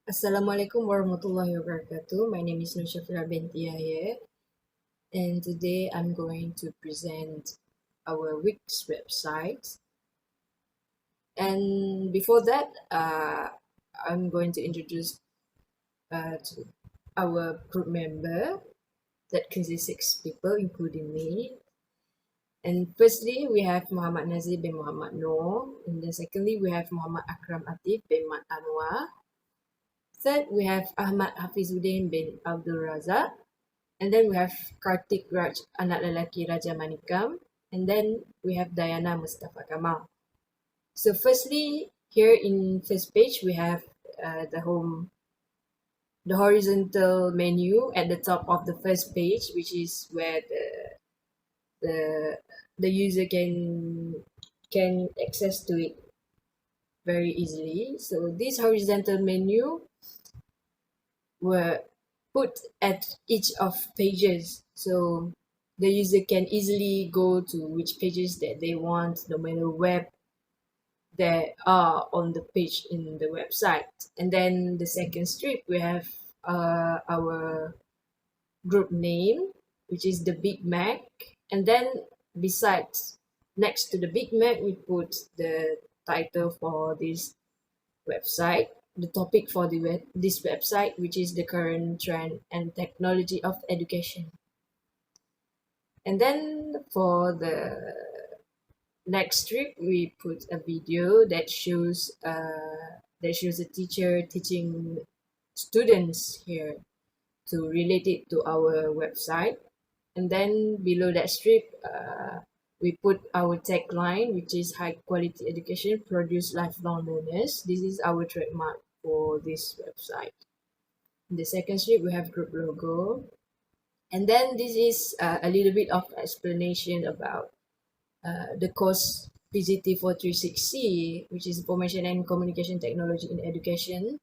Assalamualaikum warahmatullahi wabarakatuh. My name is SYAFIRAH binti YAHYA, and today I'm going to present our week's website. And before that, I'm going to introduce to our group member that consists 6 people, including me. And firstly, we have Muhammad Nadzir bin Muhammad NOOR, and then secondly, we have Muhammad AKRAM ATIF bin ANWAR. Third, we have AHMAD HAFIZUDDIN bin Abdul RAZAK. And then we have KARTIKRAJ, anak lelaki RAJAMANICKAM. And then we have DAYANA MUSTAFA KAMAL. So firstly, here in first page, we have the horizontal menu at the top of the first page, which is where the user can access to it very easily. So this horizontal menu were put at each of pages, so the user can easily go to which pages that they want, no matter where they are on the page in the website. And then the second strip, we have our group name, which is the Big Mac. And then besides, next to the Big Mac, we put the title for this website, the topic for this website, which is the current trend and technology of education. And then for the next strip, we put a video that shows a teacher teaching students here to relate it to our website. And then below that strip, we put our tagline, which is high quality education produce lifelong learners. This is our trademark for this website. In the second strip, we have group logo. And then this is a little bit of explanation about the course PGT436C, which is Information and Communication Technology in Education.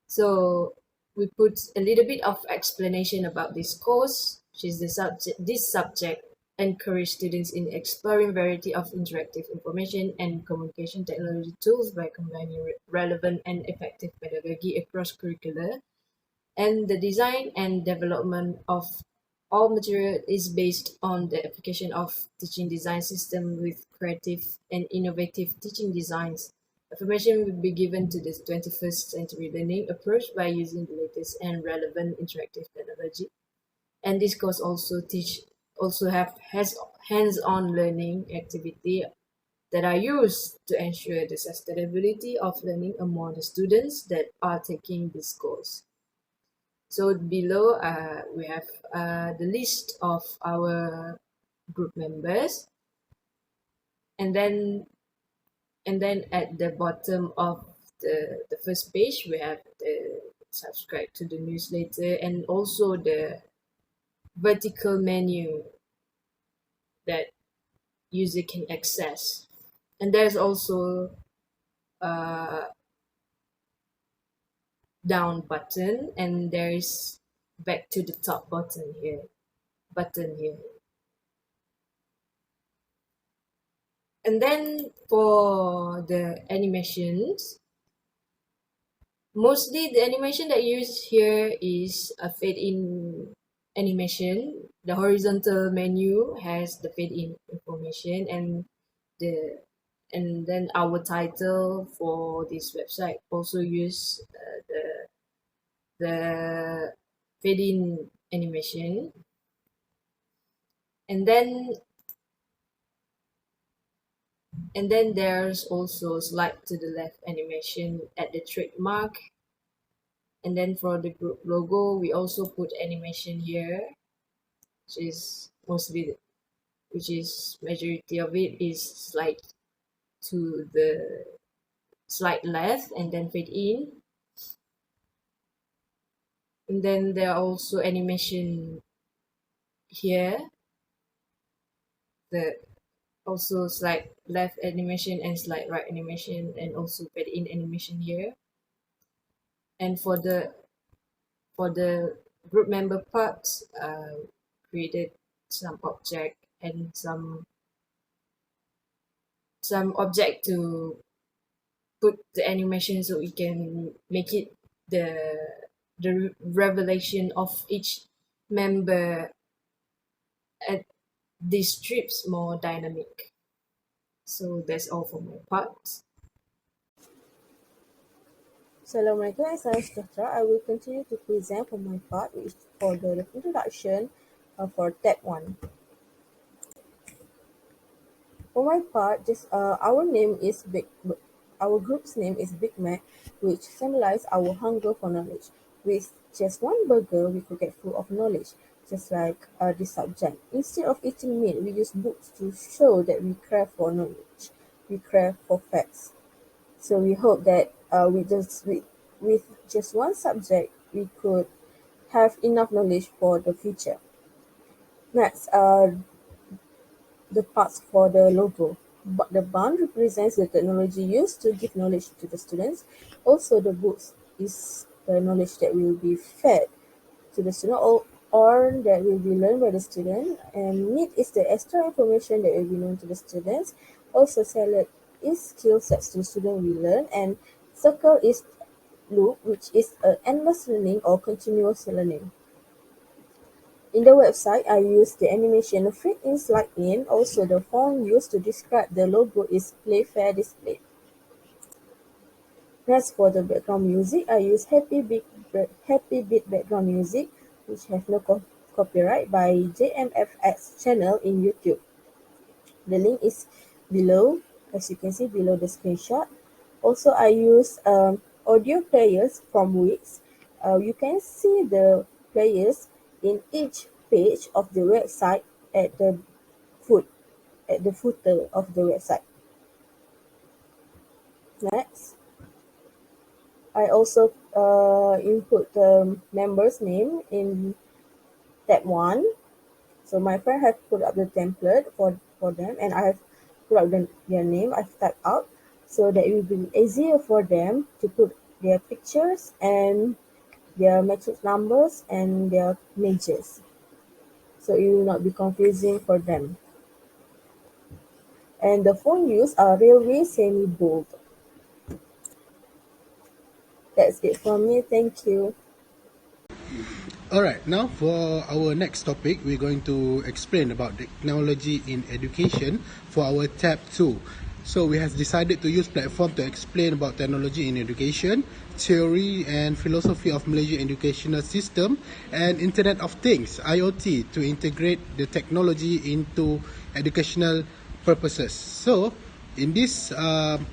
So we put a little bit of explanation about this course, which is this subject encourage students in exploring variety of interactive information and communication technology tools by combining relevant and effective pedagogy across curricula. And the design and development of all material is based on the application of teaching design system with creative and innovative teaching designs. Information will be given to the 21st century learning approach by using the latest and relevant interactive technology. And this course also has hands-on learning activity that are used to ensure the sustainability of learning among the students that are taking this course. So below we have the list of our group members, and then at the bottom of the first page we have the subscribe to the newsletter, and also the vertical menu that user can access. And there's also a down button, and there is back to the top button here. And then for the animations, mostly the animation that used here is a fade-in animation. The horizontal menu has the fade-in information, and then our title for this website also use the fade-in animation. And then there's also slide to the left animation at the trademark. And then for the group logo, we also put animation here, which is majority of it is slide to the slide left and then fade in. And then there are also animation here, the also slide left animation and slide right animation, and also fade in animation here. And for the group member parts, created some object and some object to put the animation so we can make it the revelation of each member at these strips more dynamic. So that's all for my part. Assalamualaikum and salam sejahtera. I will continue to present for my part, which is for the introduction for tab 1. For my part, just our group's name is Big Mac, which symbolizes our hunger for knowledge. With just one burger, we could get full of knowledge, just like this subject. Instead of eating meat, we use books to show that we crave for knowledge, we crave for facts. So we hope that with just one subject, we could have enough knowledge for the future. Next, the parts for the logo. But the band represents the technology used to give knowledge to the students. Also, the books is the knowledge that will be fed to the student or that will be learned by the student. And meat is the extra information that will be known to the students. Also, salad is skill sets to the student we learn. And circle is loop, which is endless learning or continuous learning. In the website, I use the animation Fit In Slide In. Also, the font used to describe the logo is Play Fair Display. Next, for the background music, I use Happy Beat background music, which have no copyright, by JMFX channel in YouTube. The link is below, as you can see below the screenshot. Also, I use audio players from Wix. You can see the players in each page of the website at the footer of the website. Next, I also input the member's name in tab 1. So my friend have put up the template for them, and I have put up their name. I've typed out so that it will be easier for them to put their pictures and their matrix numbers and their majors. So it will not be confusing for them. And the font used are Railway Semi-Bold. That's it from me. Thank you. Alright, now for our next topic, we're going to explain about technology in education for our tab 2. So we have decided to use platform to explain about technology in education, theory and philosophy of Malaysian educational system, and Internet of Things, IoT, to integrate the technology into educational purposes. So in this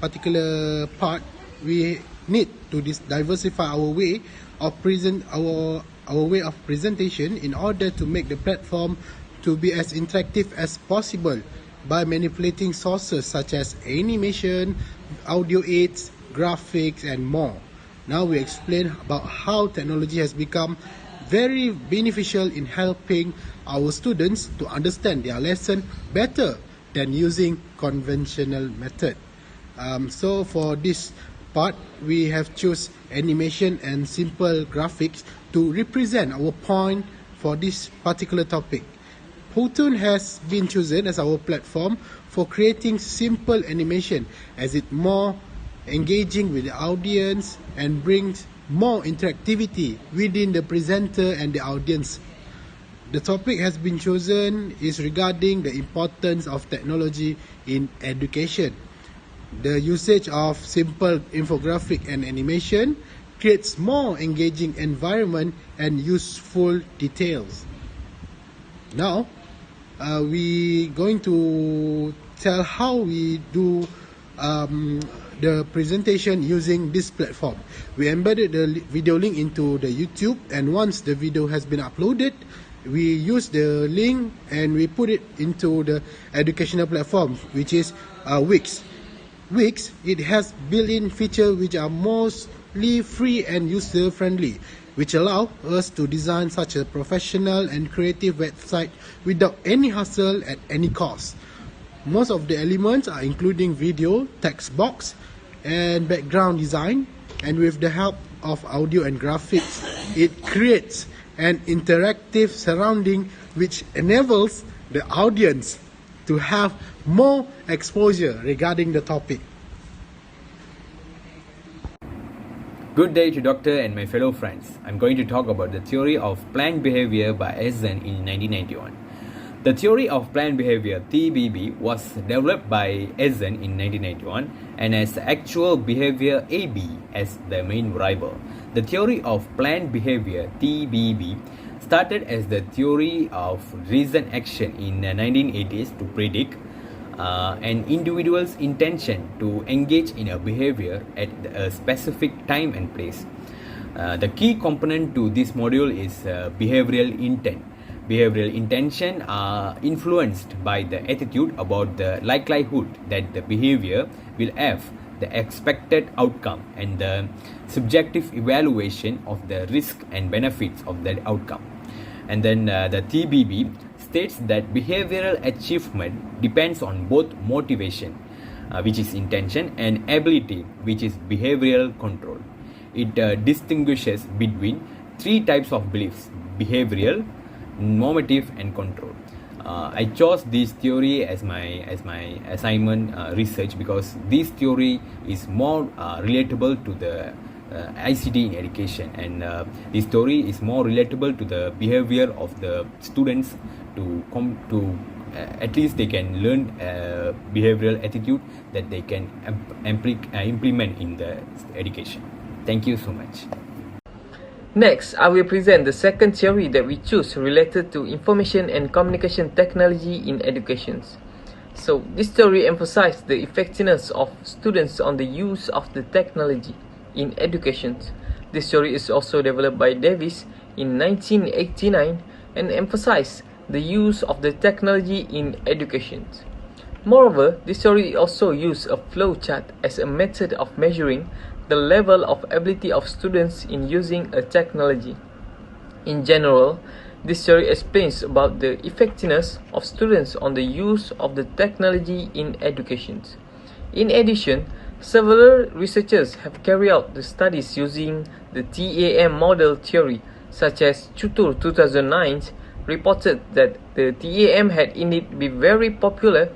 particular part, we need to diversify our way of presentation in order to make the platform to be as interactive as possible by manipulating sources such as animation, audio aids, graphics and more. Now we explain about how technology has become very beneficial in helping our students to understand their lesson better than using conventional method. So for this part, we have choose animation and simple graphics to represent our point for this particular topic. Putun has been chosen as our platform for creating simple animation, as it more engaging with the audience and brings more interactivity within the presenter and the audience. The topic has been chosen is regarding the importance of technology in education. The usage of simple infographic and animation creates more engaging environment and useful details. Now, we going to tell how we do the presentation using this platform. We embedded the video link into the YouTube, and once the video has been uploaded, we use the link and we put it into the educational platform, which is Wix. Wix, it has built-in features which are mostly free and user-friendly, which allow us to design such a professional and creative website without any hassle at any cost. Most of the elements are including video, text box, and background design, and with the help of audio and graphics, it creates an interactive surrounding which enables the audience to have more exposure regarding the topic. Good day to Doctor and my fellow friends. I'm going to talk about the theory of planned behavior by Essen in 1991. The theory of planned behavior (TBB) was developed by Essen in 1991 and has actual behavior AB as the main variable. The theory of planned behavior (TBB) started as the theory of reason action in the 1980s to predict an individual's intention to engage in a behavior at a specific time and place. The key component to this module is behavioral intent. Behavioral intention are influenced by the attitude about the likelihood that the behavior will have the expected outcome and the subjective evaluation of the risk and benefits of that outcome. And then the TBB states that behavioral achievement depends on both motivation, which is intention, and ability, which is behavioral control. It distinguishes between three types of beliefs: behavioral, normative, and control. I chose this theory as my assignment research because this theory is more relatable to the ICT in education, and this story is more relatable to the behavior of the students to come to at least they can learn behavioral attitude that they can implement in the education. Thank you so much. Next, I will present the second theory that we choose related to information and communication technology in education. So, this theory emphasizes the effectiveness of students on the use of the technology in education. This theory is also developed by Davis in 1989 and emphasizes the use of the technology in education. Moreover, this theory also uses a flow chart as a method of measuring the level of ability of students in using a technology. In general, this theory explains about the effectiveness of students on the use of the technology in education. In addition, several researchers have carried out the studies using the TAM model theory, such as Chutur 2009 reported that the TAM had indeed been very popular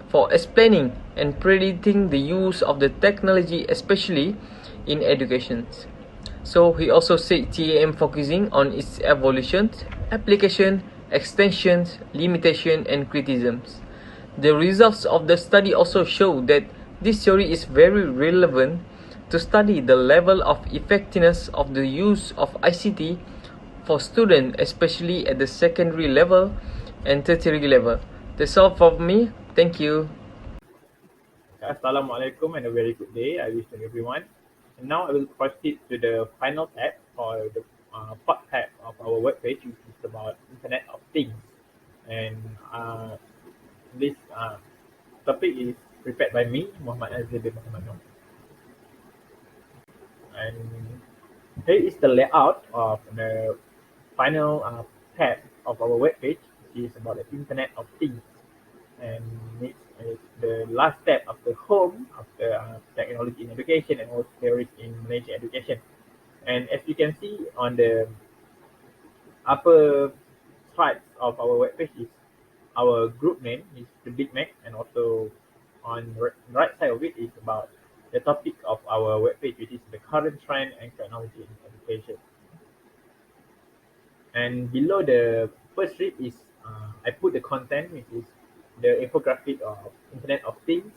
for explaining and predicting the use of the technology, especially in education. So he also said TAM focusing on its evolution, application, extensions, limitation, and criticisms. The results of the study also show that this theory is very relevant to study the level of effectiveness of the use of ICT for students, especially at the secondary level and tertiary level. That's all from me. Thank you. Assalamualaikum and a very good day. I wish to everyone. And now I will proceed to the final tab or the part tab of our webpage, which is about Internet of Things. And this topic is prepared by me, Muhammad Nadzir bin Muhammad. And here is the layout of the final tab of our webpage, which is about the Internet of Things. And it's the last step of the home of the technology in education and all theories in Malaysia education. And as you can see on the upper side of our webpage is our group name is the Big Mac, and also on the right side of it is about the topic of our webpage, which is the current trend and technology in education. And below the first strip is I put the content, which is the infographic of Internet of Things.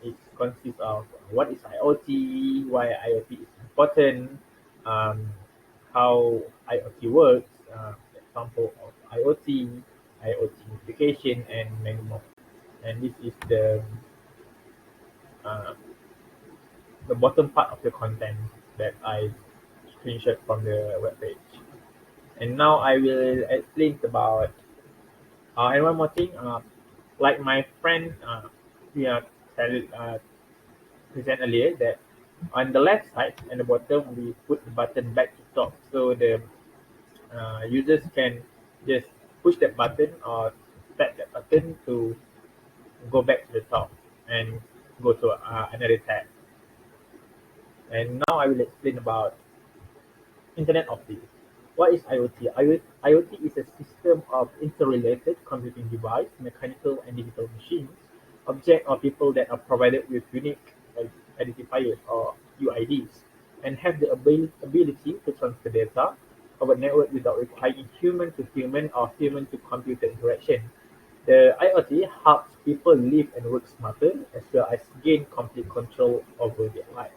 It consists of what is IoT, why IoT is important, how IoT works, example of IoT, IoT implication, and many more. And this is the bottom part of the content that I screenshot from the webpage. And now I will explain about and one more thing, like my friend present earlier, that on the left side and the bottom we put the button back to top, so the users can just push that button or tap that button to go back to the top and go to another tab. And now I will explain about Internet of Things. What is IoT? IoT is a system of interrelated computing devices, mechanical and digital machines, objects or people that are provided with unique identifiers or UIDs. and have the ability to transfer data over network without requiring human to human or human to computer interaction. The IoT helps people live and work smarter as well as gain complete control over their life.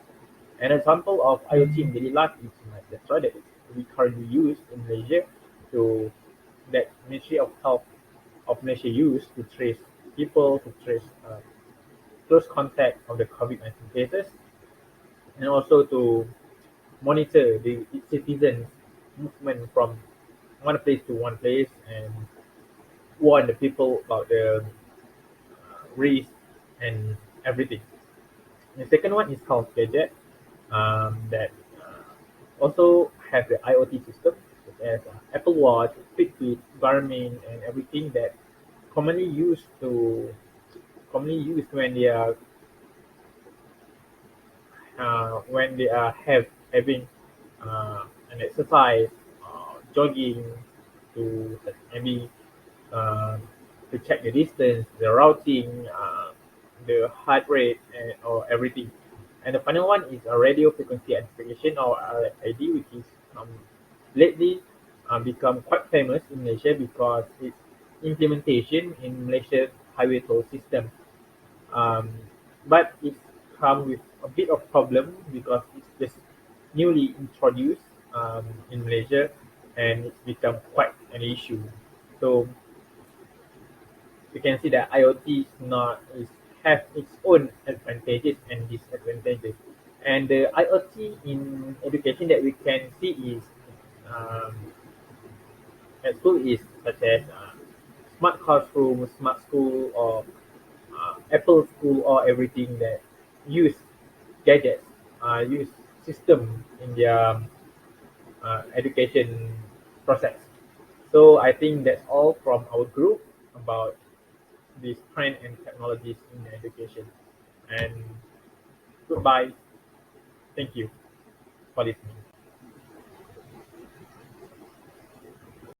An example of IoT in daily life is Mastura that we currently use in Malaysia to that Ministry of Health of Malaysia use to trace people, to trace close contact of the COVID-19 cases, and also to monitor the citizens' movement from one place to one place and warn the people about the risk and everything. The second one is called Gadget, that also have the IoT system such as Apple Watch, Fitbit, Garmin, and everything that commonly used to commonly used when they are having an exercise, jogging, to maybe uh, to check the distance, the routing, the heart rate, or everything. And the final one is a radio frequency identification or RFID, which is lately become quite famous in Malaysia because its implementation in Malaysia's highway toll system. Um, but it's come with a bit of problem because it's just newly introduced in Malaysia and it's become quite an issue. So you can see that IoT is not is have its own advantages and disadvantages. And the IoT in education that we can see is um, at school is such as smart classroom, smart school, or Apple School, or everything that use gadgets, use system in their education process. So I think that's all from our group about this trend and technologies in education. And goodbye. Thank you for listening.